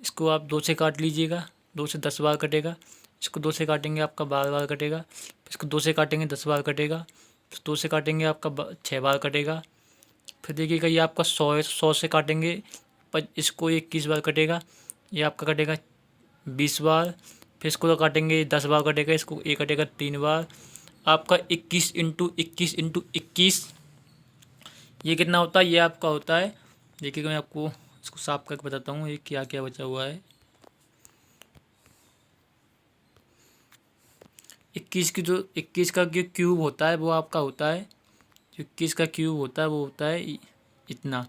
A: इसको आप 2 से काट लीजिएगा, 2 से 10 बार कटेगा। इसको 2 से काटेंगे आपका 12 बार कटेगा। इसको 2 से काटेंगे 10 बार कटेगा। फिर 2 से काटेंगे आपका 6 बार कटेगा। फिर देखिएगा ये आपका 100 है, 100 से काटेंगे पर इसको 21 बार कटेगा। ये आपका कटेगा 20 बार। फिर इसको तो काटेंगे 10 बार कटेगा। इसको ये कटेगा 3 बार। आपका 21 × 21 × 21 ये कितना होता है? ये आपका होता है, देखिएगा मैं आपको इसको साफ करके बताता हूँ ये क्या क्या बचा हुआ है। 21 का जो क्यूब होता है वो आपका होता है, जो 21 का क्यूब होता है वो होता है इतना।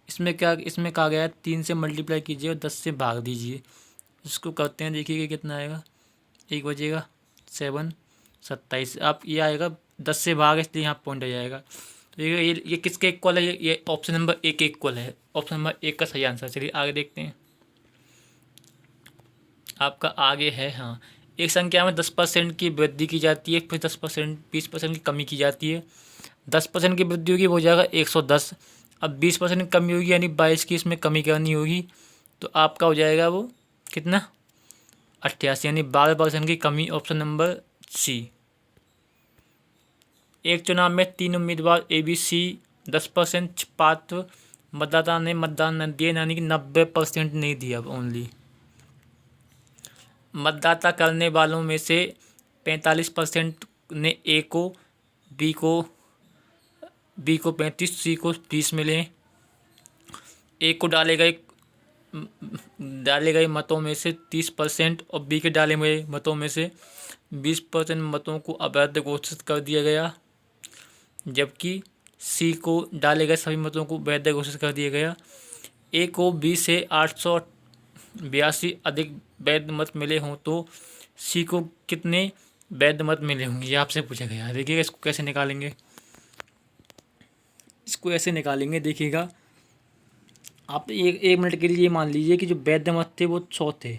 A: इसमें कहा गया है 3 से मल्टीप्लाई कीजिए और 10 से भाग दीजिए। इसको करते हैं, देखिए कितना आएगा। 1 बचेगा 7 27। आप ये आएगा 10 से भाग, इसलिए यहाँ पॉइंट आ जाएगा। तो ये किसके इक्वल है? ये ऑप्शन नंबर 1 के इक्वल है। ऑप्शन नंबर 1 का सही आंसर। चलिए आगे देखते हैं। आपका आगे है, हाँ, एक संख्या में 10% की वृद्धि की जाती है, फिर 10% 20% की कमी की जाती है। 10% की वृद्धि होगी वो हो जाएगा 110। अब 20% की कमी होगी यानी 22 की इसमें कमी करनी होगी, तो आपका हो जाएगा वो कितना? 88, यानी 12% की कमी। Option number C. एक चुनाव में 3 उम्मीदवार ABC 10% पात्र मतदाता ने मतदान न दिए, यानी कि 90% नहीं दिया ओनली। मतदाता करने वालों में से 45% ने बी को 35, सी को 30 मिले। को डाले गए मतों में से 30% और बी के डाले हुए मतों में से 20% मतों को अवैध घोषित कर दिया गया, जबकि सी को डाले गए सभी मतों को वैध घोषित कर दिया गया। को बी से 882 अधिक वैध मत मिले हों तो सी को कितने वैध मत मिले होंगे, ये आपसे पूछा गया। देखिएगा इसको कैसे निकालेंगे। इसको ऐसे निकालेंगे, देखिएगा आप एक मिनट के लिए मान लीजिए कि जो वैध मत थे वो 100 थे।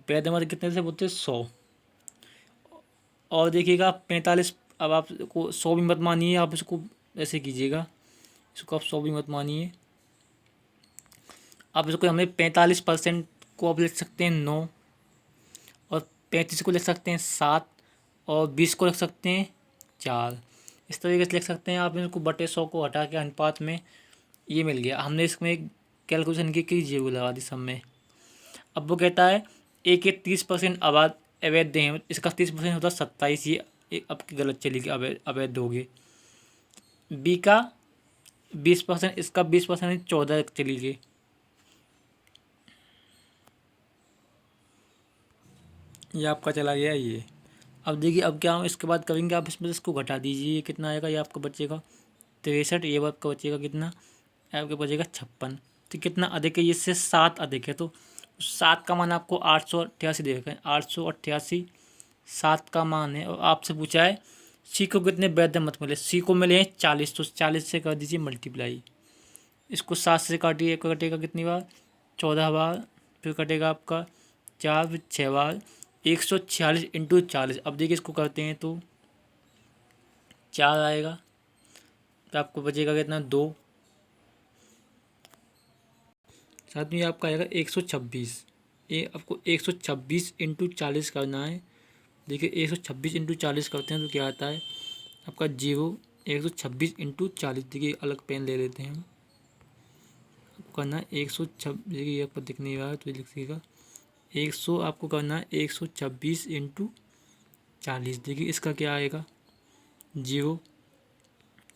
A: वैध मत कितने थे? वो थे 100। और देखिएगा 45, अब आपको 100 भी मत मानिए, आप इसको ऐसे कीजिएगा, इसको आप 100 भी मत मानिए। आप इसको हमें 45% को आप लिख सकते हैं 9, और 35 को लिख सकते हैं 7, और 20 को लिख सकते हैं 4। इस तरीके से लिख सकते हैं आप। इसको बटे 100 को हटा के अनुपात में ये मिल गया। हमने इसमें एक कैलकुलेशन की कि 0 लगा दी सब में। अब वो कहता है ए के 30% अवैध हैं, इसका 30% होता है 27, ये आपकी गलत चली गई, अवैध हो गए। बी का 20%, इसका 20% 14 चली गई। ये आपका चला गया ये। अब देखिए अब क्या हम इसके बाद करेंगे, आप इसमें इसको घटा दीजिए, ये कितना आएगा? ये आपका बचेगा 63, ये आपका बचेगा कितना? आपके बचेगा 56। तो कितना अधिक है? इससे 7 अधिक है, तो 7 का मान आपको 888 देगा। 888 7 का मान है। और आपसे पूछा है सी को कितने वैध मत मिले? सी को मिले हैं 40, तो 40 से कर दीजिए मल्टीप्लाई। इसको 7 से काटिए, कटेगा कितनी बार? 14 बार। फिर कटेगा आपका 4, फिर 6 बार। 146 × 40। अब देखिए इसको करते हैं तो 4 आएगा, तो आपको बचेगा कितना? 2। साथ में आपका आएगा 126। ये आपको 126 × 40 करना है। देखिए 126 × 40 करते हैं तो क्या आता है आपका? 0। 126 × 40, देखिए अलग पेन ले लेते हैं हम। करना 126, देखिए आपको दिख नहीं रहा है तो लिखिएगा 100। आपको करना है 126 × 40। देखिए इसका क्या आएगा? 0,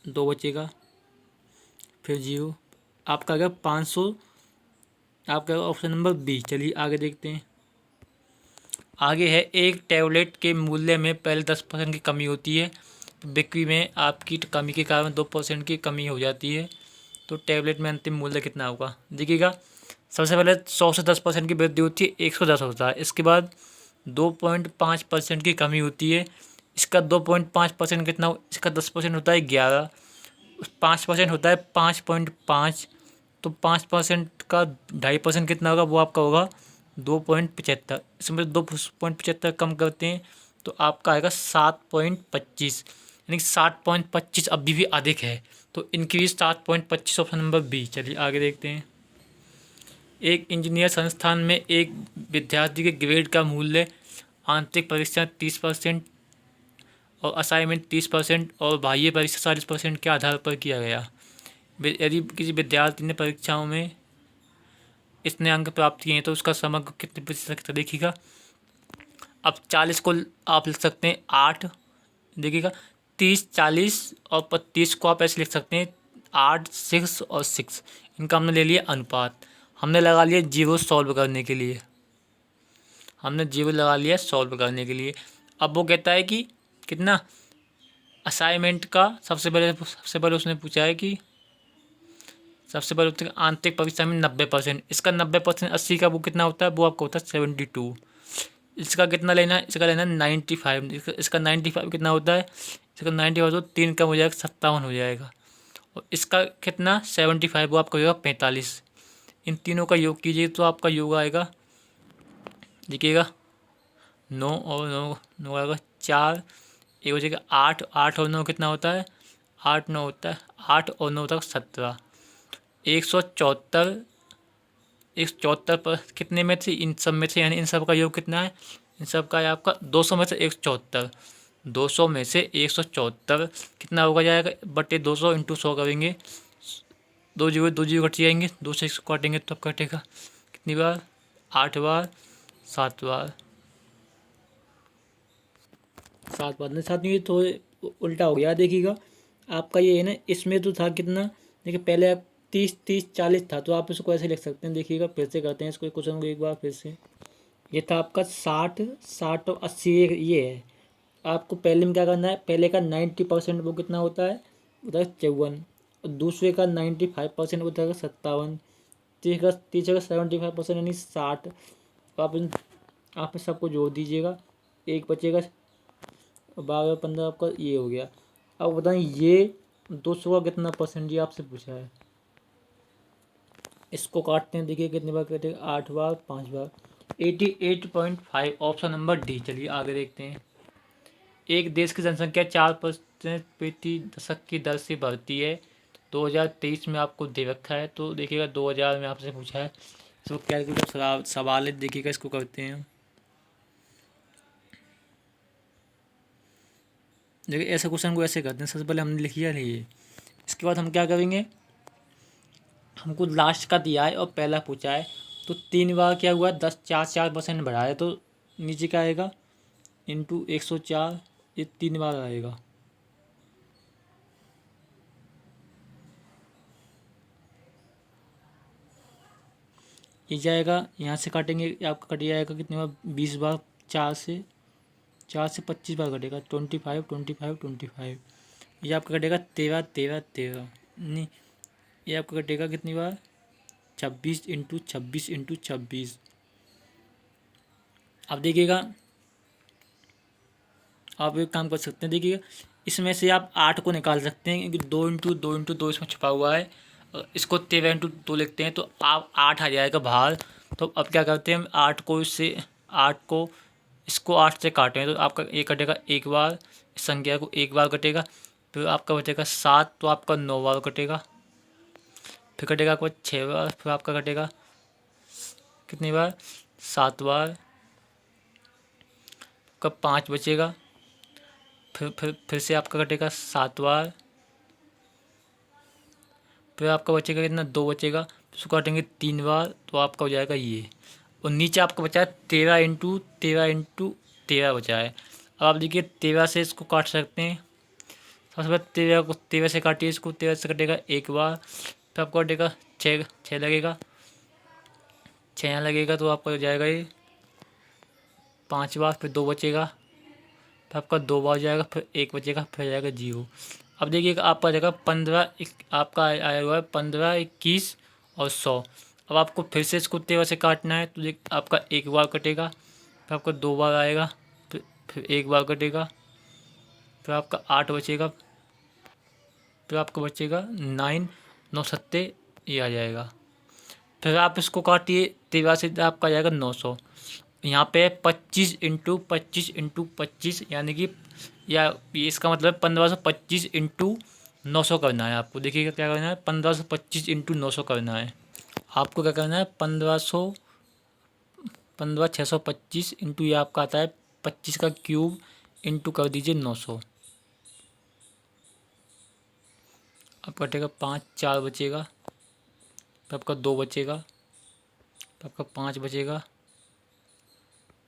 A: 2 बचेगा, फिर 0, आपका आएगा 500। आपका ऑप्शन नंबर बी। चलिए आगे देखते हैं। आगे है एक टैबलेट के मूल्य में पहले 10% की कमी होती है, बिक्री में आपकी कमी के कारण 2% की कमी हो जाती है, तो टैबलेट में अंतिम मूल्य कितना होगा? देखिएगा सबसे पहले 100 से 10% की वृद्धि होती है, 110 होता है। इसके बाद 2.5% की कमी होती है, इसका 2.5% कितना? इसका 10% होता है 11, 5% होता है 5.5, तो 5% का 2.5% कितना होगा? वो आपका होगा 2.75। इसमें 2.75 कम करते हैं तो आपका आएगा 7.25, यानी 7.25 अभी भी अधिक है, तो इंक्रीज 7.25, ऑप्शन नंबर बी। चलिए आगे देखते हैं। एक इंजीनियर संस्थान में एक विद्यार्थी के ग्रेड का मूल्य आंतरिक परीक्षा 30% और असाइनमेंट 30% और बाह्य परीक्षा 40% के आधार पर किया गया। यदि किसी विद्यार्थी ने परीक्षाओं में इतने अंक प्राप्त किए हैं तो उसका समग्र कितने प्रतिशत देखिएगा। अब 40 को आप लिख सकते हैं 8, देखिएगा 30, 40 और 30 को आप ऐसे लिख सकते हैं 8, 6 और 6। इनका हमने ले लिया अनुपात, हमने लगा लिया जीरो सॉल्व करने के लिए, हमने जीरो लगा लिया सॉल्व करने के लिए। अब वो कहता है कि कितना असाइनमेंट का सबसे पहले उसने पूछा है कि सबसे पहले आंतरिक परीक्षा में 90%, इसका 90% 80 का वो कितना होता है, वो आपको होता है 72। इसका कितना लेना है, इसका लेना है 95, इसका 95 कितना होता है, इसका 95 तो 3 कम हो जाएगा 57 हो जाएगा। और इसका कितना 75 वो आपका होगा 45। इन तीनों का योग कीजिए तो आपका योग आएगा, देखिएगा 9 और 9 आएगा 4, एक हो जाएगा 8, 8 और 9 कितना होता है, 8 9 होता है 8 और 9 तक 17। 174, 174 पर कितने में थे, इन सब में से, यानी इन सब का योग कितना है, इन सब का है आपका 200 में से 174, 200 में से 174 कितना होगा जाएगा बटे 200 इंटू 100 करेंगे, दो जीरो कट जाएंगे, 2 से 1 काटेंगे तब कटेगा कितनी बार, 8 बार, 7 बार, 7 बार नहीं, 7 में ये तो उल्टा हो गया। देखिएगा आपका ये है ना, इसमें तो था कितना, देखिए पहले आप 30 30 40 था तो आप इसको ऐसे लिख सकते हैं। देखिएगा फिर से करते हैं इसको क्वेश्चन को एक बार फिर से। ये था आपका 60 60 और 80, ये है। आपको पहले में क्या करना है, पहले का 90% वो कितना होता है, होता है 54, और दूसरे का 95% होता है 57, तीसरे का 75% यानी 60। तो आप सबको जोड़ दीजिएगा, एक बचेगा 12 15 आपका ये हो गया। अब बताएं ये 200 का कितना परसेंट, ये आपसे पूछा है। इसको काटते हैं, देखिए कितनी बार कटेगा, 8 बार 5 बार, 88.5, ऑप्शन नंबर डी। चलिए आगे देखते हैं। एक देश की जनसंख्या 4% प्रति दशक की दर से बढ़ती है। 2023 में आपको दे रखा है, तो देखिएगा 2000 में आपसे पूछा है। इसको कैलकुलेटर सवाल है, देखिएगा इसको करते हैं। देखिए ऐसे क्वेश्चन को ऐसे करते हैं, सबसे पहले हमने लिख लिया है ये। इसके बाद हम क्या करेंगे, हमको लास्ट का दिया है और पहला पूछा है, तो 3 बार क्या हुआ, 10 4% बढ़ा है, तो नीचे क्या आएगा इंटू 104, ये 3 बार आएगा। ये जाएगा, यहाँ से काटेंगे आपका कट जाएगा कितनी बार, 20 बार, 4 से 25 बार कटेगा, 25 25 25। ये आपका कटेगा 13 13 13, नहीं ये आपका कटेगा कितनी बार, 26 इंटू 26 इंटू 26। अब देखिएगा आप एक काम कर सकते हैं, देखिएगा इसमें से आप 8 को निकाल सकते हैं, क्योंकि 2 इंटू 2 इंटू 2 इसमें छुपा हुआ है। इसको 13 इंटू 2 लिखते हैं तो आप 8 आ जाएगा बाहर। तो अब क्या करते हैं हम, 8 को इसको 8 से काटें तो आपका एक कटेगा एक बार, इस संख्या को एक बार कटेगा, फिर आपका बचेगा 7, तो आपका 9 बार कटेगा, फिर कटेगा आपका 6 बार, फिर आपका कटेगा कितनी बार, 7 बार, कब 5 बचेगा, फिर से आपका कटेगा 7 बार, फिर आपका बचेगा कितना, 2 बचेगा, उसको काटेंगे 3 बार, तो आपका हो जाएगा ये। और नीचे आपका बचा है 13 इंटू 13 इंटू 13 बचा है। अब आप देखिए 13 से इसको काट सकते हैं, सबसे पहले 13 को 13 से काटिए, इसको 13 से कटेगा एक बार, फिर आपको कटेगा 6 लगेगा, 6 यहाँ लगेगा, तो आपका हो जाएगा ये 5 बार, फिर 2 बचेगा, फिर आपका 2 बार जाएगा, फिर 1 बचेगा, फिर जाएगा 0। अब देखिएगा आपका आ जाएगा 15, आपका आया हुआ है 15 21 और 100। अब आपको फिर से इसको 13 से काटना है, तो आपका एक बार कटेगा, फिर आपका 2 बार आएगा, फिर 1 बार कटेगा, फिर आपका 8 बचेगा, फिर आपका बचेगा 9 9 सत्ते ये आ जाएगा। फिर आप इसको काटिए 13 से, आपका आ जाएगा 900। यहाँ पे 25 इंटू 25 इंटू 25, यानी कि या इसका मतलब 1525 इंटू 900 करना है आपको। देखिएगा क्या करना है, 1525 इंटू 900 करना है। आपको क्या करना है, 15,625 इंटू ये आपका आता है 25 का क्यूब इंटू कर दीजिए 900। अब कटेगा 5, 4 बचेगा, तो आपका 2 बचेगा, तो आपका 5 बचेगा,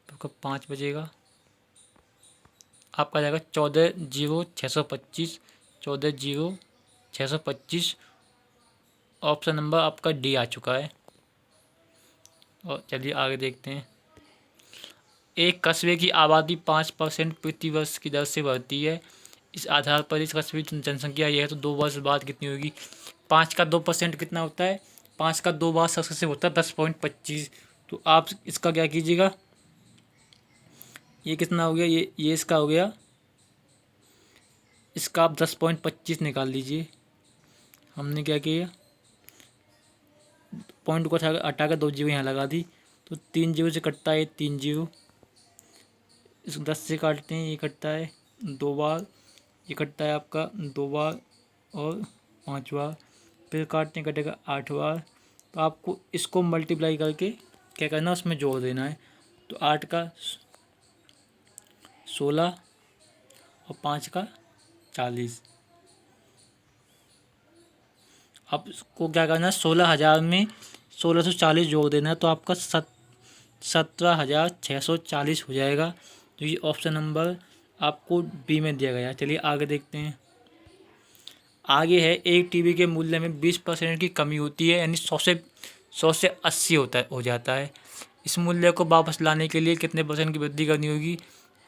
A: तो आपका 5 बचेगा। आपका जाएगा 14,0625, 14,0625। ऑप्शन नंबर आपका डी आ चुका है। और चलिए आगे देखते हैं। एक कस्बे की आबादी 5% प्रति वर्ष की दर से बढ़ती है। इस आधार पर इस कस्बे की जनसंख्या यह है, तो 2 वर्ष बाद कितनी होगी। 5 का 2% कितना होता है, 5 का 2 बार सक्सेसिव होता है 10.25। तो आप इसका क्या कीजिएगा, ये कितना हो गया, ये इसका हो गया, इसका आप 10.25 निकाल लीजिए। हमने क्या किया, पॉइंट को हटा कर 2 जीरो यहाँ लगा दी, तो 3 जीरो से कटता है 3 जीरो, इस 10 से काटते हैं, ये कटता है 2 बार, ये कटता है आपका 2 बार और 5 बार, फिर काटते हैं कटेगा 8 बार। तो आपको इसको मल्टीप्लाई करके क्या करना है, उसमें जोड़ देना है। तो 8 का 16 और 5 का 40। अब इसको क्या करना है, 16,000 में 1640 जोड़ देना है, तो आपका 17,640 हो जाएगा। तो ये ऑप्शन नंबर आपको बी में दिया गया है। चलिए आगे देखते हैं। आगे है, एक टीवी के मूल्य में 20% की कमी होती है, यानी 100 से 80 हो जाता है। इस मूल्य को वापस लाने के लिए कितने % की वृद्धि करनी होगी।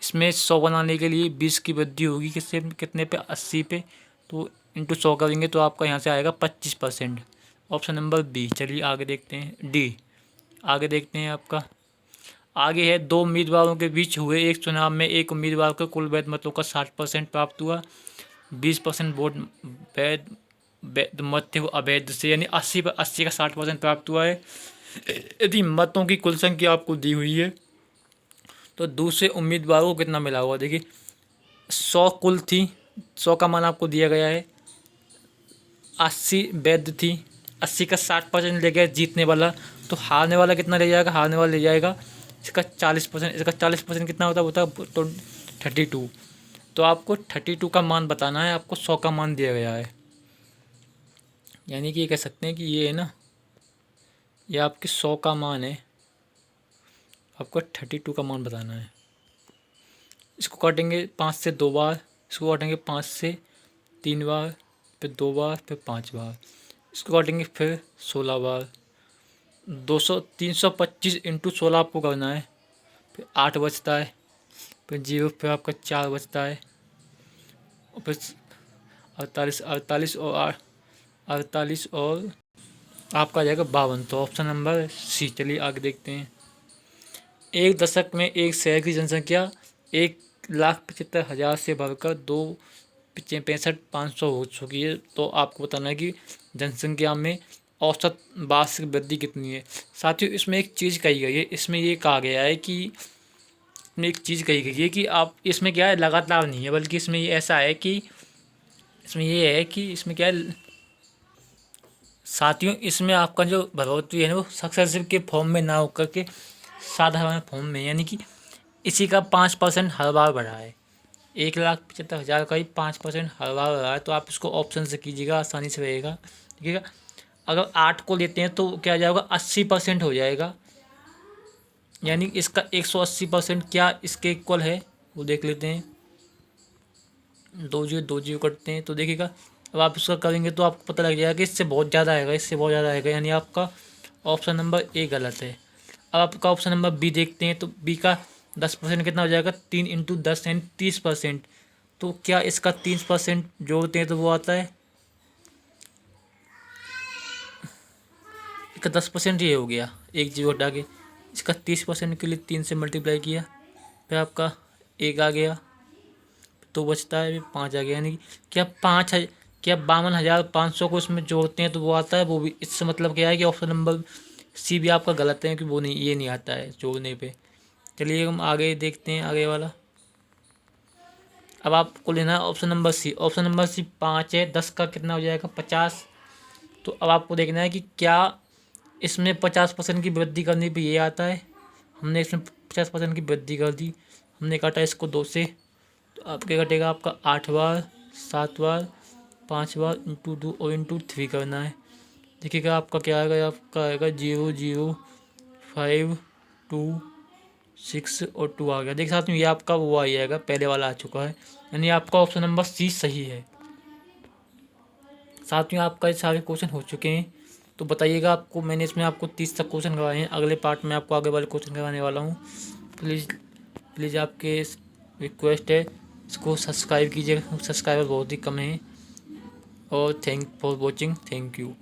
A: इसमें 100 बनाने के लिए 20 की वृद्धि होगी, किससे, कितने पे, 80 पे। तो इंटू 100 करेंगे तो आपका यहाँ से आएगा 25%। Option number B. चलिए आगे देखते हैं, डी आगे देखते हैं आपका। आगे है, 2 उम्मीदवारों के बीच हुए एक चुनाव में एक उम्मीदवार को कुल वैध मतों का 60% प्राप्त हुआ, 20% वोट वैध मत थे वो अवैध से, यानी 80 का 60% प्राप्त हुआ है। यदि मतों की कुल संख्या आपको दी हुई है, तो दूसरे उम्मीदवारों को कितना मिला हुआ, देखिए 100 कुल थी, 100 का मान आपको दिया गया है, 80 वैध थी, 80 का 60% ले गया जीतने वाला, तो हारने वाला कितना ले जाएगा, हारने वाला ले जाएगा इसका 40%। इसका 40% कितना होता है तो 32। तो आपको 32 का मान बताना है, आपको 100 का मान दिया गया है, यानी कि ये कह सकते हैं कि ये है ना, ये आपके 100 का मान है, आपको 32 का मान बताना है। इसको काटेंगे 5 से 2 बार, इसको काटेंगे 5 से 3 बार, फिर 2 बार, फिर 5 बार, इसको काटेंगे फिर 16 बार। 325 इंटू 16 आपको करना है, फिर 8 बचता है, फिर जीरो, फिर आपका 4 बचता है, और फिर 48 48 और 48 और आपका आ जाएगा 52। तो ऑप्शन नंबर सी। चलिए आगे देखते हैं। एक दशक में एक शहर की जनसंख्या 1,75,000 से बढ़कर 2,65,500 हो चुकी है। तो आपको बताना है कि जनसंख्या में औसत वार्षिक वृद्धि कितनी है। साथियों, इसमें एक चीज़ कही गई है, इसमें ये कहा गया है कि आप इसमें क्या है, लगातार नहीं है, बल्कि इसमें ये ऐसा है कि इसमें क्या है साथियों, इसमें आपका जो बढ़ोतरी है ना, वो सक्सेसिव के फॉर्म में ना होकर के साधारण फॉर्म में, यानी कि इसी का 5% हर बार बढ़ा है। 1,75,000 का ही 5% हर बार बढ़ा है। तो आप इसको ऑप्शन से कीजिएगा, आसानी से रहेगा, ठीक है। अगर 8 को लेते हैं तो क्या जाएगा, 80% हो जाएगा, यानी इसका 180% क्या इसके इक्वल है वो देख लेते हैं। 2 जीरो कटते हैं, तो देखिएगा अब आप इसका करेंगे तो आपको पता लग जाएगा कि इससे बहुत ज़्यादा आएगा, इससे बहुत ज़्यादा आएगा, यानी आपका ऑप्शन नंबर ए गलत है। अब आपका ऑप्शन नंबर बी देखते हैं, तो बी का 10% कितना हो जाएगा, 3 इंटू 10 यानी 30%। तो क्या इसका 30% जोड़ते हैं तो वो आता है, इसका 10% ये हो गया, एक जीरो हटा के। इसका 30% के लिए 3 से मल्टीप्लाई किया, फिर आपका 1 आ गया, तो बचता है 5 आ गया, यानी क्या 52,500 को इसमें जोड़ते हैं तो वो आता है, वो भी। इससे मतलब क्या है कि ऑप्शन नंबर सी भी आपका गलत है, कि वो नहीं, ये नहीं आता है जोड़ने पे। चलिए हम आगे देखते हैं, आगे वाला। अब आपको लेना है option number C. Option number C 5 है, 10 का कितना हो जाएगा, 50। तो अब आपको देखना है कि क्या इसमें 50% की वृद्धि करने पे ये आता है। हमने इसमें 50% की वृद्धि कर दी, हमने काटा इसको 2 से, तो आपके कटेगा आपका 8 बार, 7 बार, 5 बार, इंटू 2 और इंटू 3 करना है। देखिएगा आपका क्या आएगा, आपका आएगा 0 0 5 2 6 और 2 आ गया। देख साथ में ये आपका वो आ जाएगा, पहले वाला आ चुका है, यानी आपका ऑप्शन नंबर सी सही है। साथ में आपका ये सारे क्वेश्चन हो चुके हैं। तो बताइएगा आपको, मैंने इसमें आपको 30 तक क्वेश्चन करवाए हैं, अगले पार्ट में आपको आगे वाले क्वेश्चन करवाने वाला हूँ। प्लीज़ आपके रिक्वेस्ट है, इसको सब्सक्राइब कीजिएगा, सब्सक्राइबर बहुत ही कम है। और thank for watching, thank you.